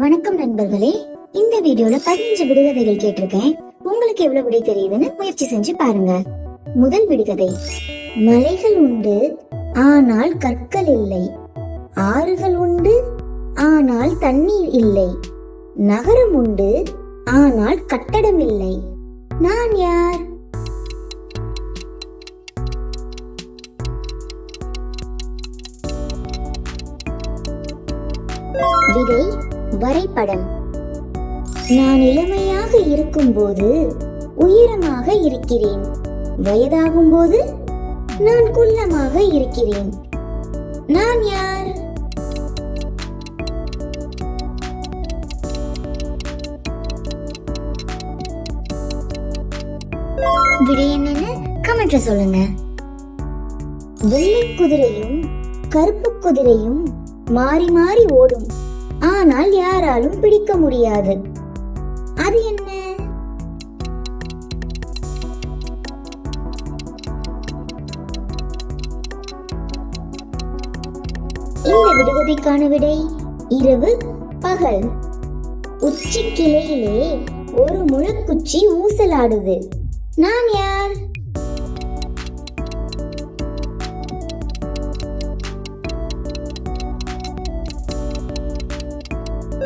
வணக்கம் நண்பர்களே, இந்த வீடியோல 15 விடுகதைகள் கேட்டிருக்கேன். உங்களுக்கு எவ்வளவு விடை தெரியுதுன்னு முயற்சி செஞ்சு பாருங்க. முதல் விடுகதை. மலைகள் உண்டு ஆனால் கற்கள் இல்லை, ஆறுகள் உண்டு ஆனால் தண்ணீர் இல்லை, நகரம் உண்டு ஆனால் கட்டடம் இல்லை. நான் யார்? விடை வரைபடம். நான் இளமையாக இருக்கும்போது உயரமாக இருக்கிறேன், வயதாகும் போது நான் குள்ளமாக இருக்கிறேன். நான் யார்? விடை என்னன்னு கமெண்ட்ல சொல்லுங்க. வெள்ளை குதிரையும் கருப்பு குதிரையும் மாறி மாறி ஓடும், ஆனால் யாராலும் பிடிக்க முடியாது. அது என்ன? இந்த விடுகதைக்கான விடை இரவு பகல். உச்சி கிளையிலே ஒரு முழக்குச்சி ஊசலாடுது. நான் யார்?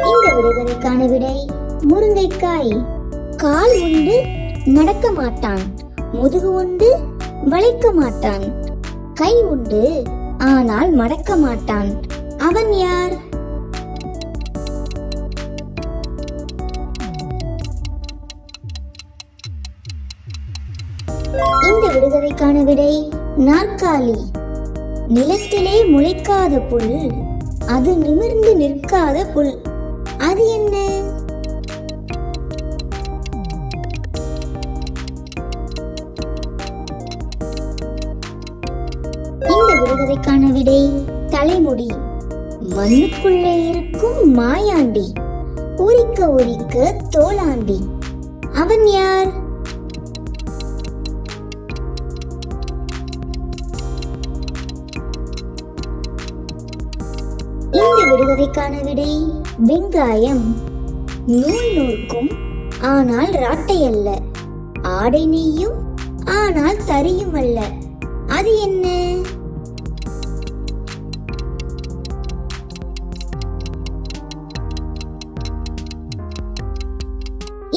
இந்த விடுகதைக்கான விடை முருங்கைக்காய். கால் உண்டு நடக்க மாட்டான், முதுகு உண்டு வளைக்க மாட்டான், கை உண்டு ஆனால் மடக்க மாட்டான். அவன் யார்? இந்த விடுகதைக்கான விடை நாற்காலி. நிலத்திலே முளைக்காத புல், அது நிமிர்ந்து நிற்காத புல். அது என்ன? இந்த விடுகதைக்கான விடை தலைமுடி. மண்ணுக்குள்ளே இருக்கும் மாயாண்டி, உரிக்க உரிக்க தோளாண்டி. அவன் யார்? இந்த விடுகதைக்கான விடை வெங்காயம். நூல் நூற்கும் ஆனால் ராட்டை அல்ல, ஆடை நெய்யும் ஆனால் தரியும் அல்ல. அது என்ன?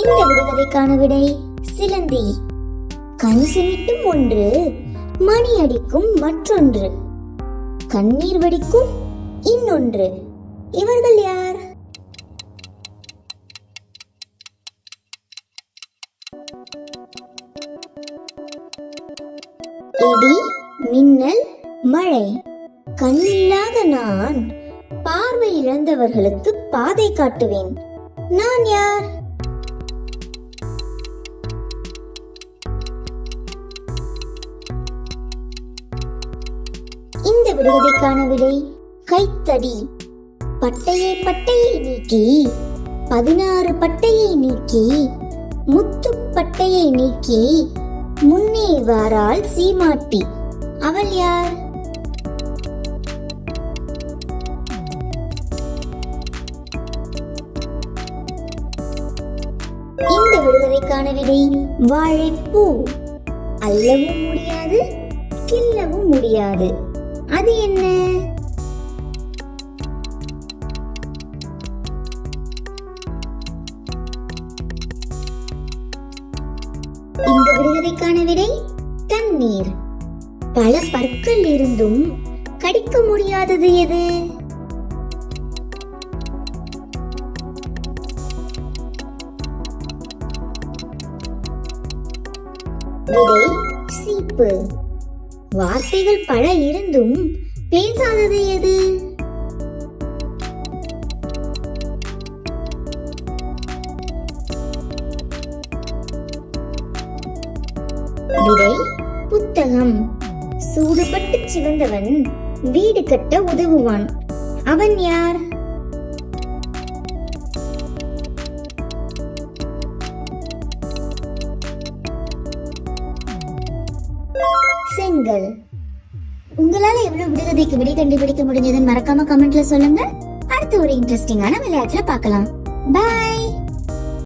இந்த விடுகதைக்கான விடை சிலந்தி. கண் சிமிட்டும் ஒன்று, மணி அடிக்கும் மற்றொன்று, கண்ணீர் வடிக்கும் இன்னொன்று. இவர்கள் யார்? இடி, மின்னல், மழை. கண்ணில்லாத நான் பார்வை இழந்தவர்களுக்கு பாதை காட்டுவேன். நான் யார்? இந்த விடுகதைக்கான விடை கைத்தடி. பட்டையை பட்டையை நீக்கி 16 பட்டையை நீக்கி முத்து பட்டையை நீக்கி முன்னே வாராள் சீமாட்டி. அவள் யார்? இந்த விடுகதைக்கான விடை வாழைப்பூ. அள்ளவும் முடியாது, கிள்ளவும் முடியாது. அது என்ன? இந்த விடுகதைக்கான விடை தண்ணீர். பல பற்கள் இருந்தும் கடிக்க முடியாதது எது? விடை சீப்பு. வார்த்தைகள் பல இருந்தும் பேசாதது எது? விடை புத்தகம். சூடுபட்டு சிவந்தவன் வீடு கட்ட உதவுவான். அவன் யார்? செங்கல். உங்களால எவ்வளவு விடுகதைக்கு விடை கண்டுபிடிக்க முடிஞ்சதுன்னு மறக்காம கமெண்ட்ல சொல்லுங்க. அடுத்த அடுத்த ஒரு இன்ட்ரெஸ்டிங்கான விளையாட்டுல பார்க்கலாம். பை.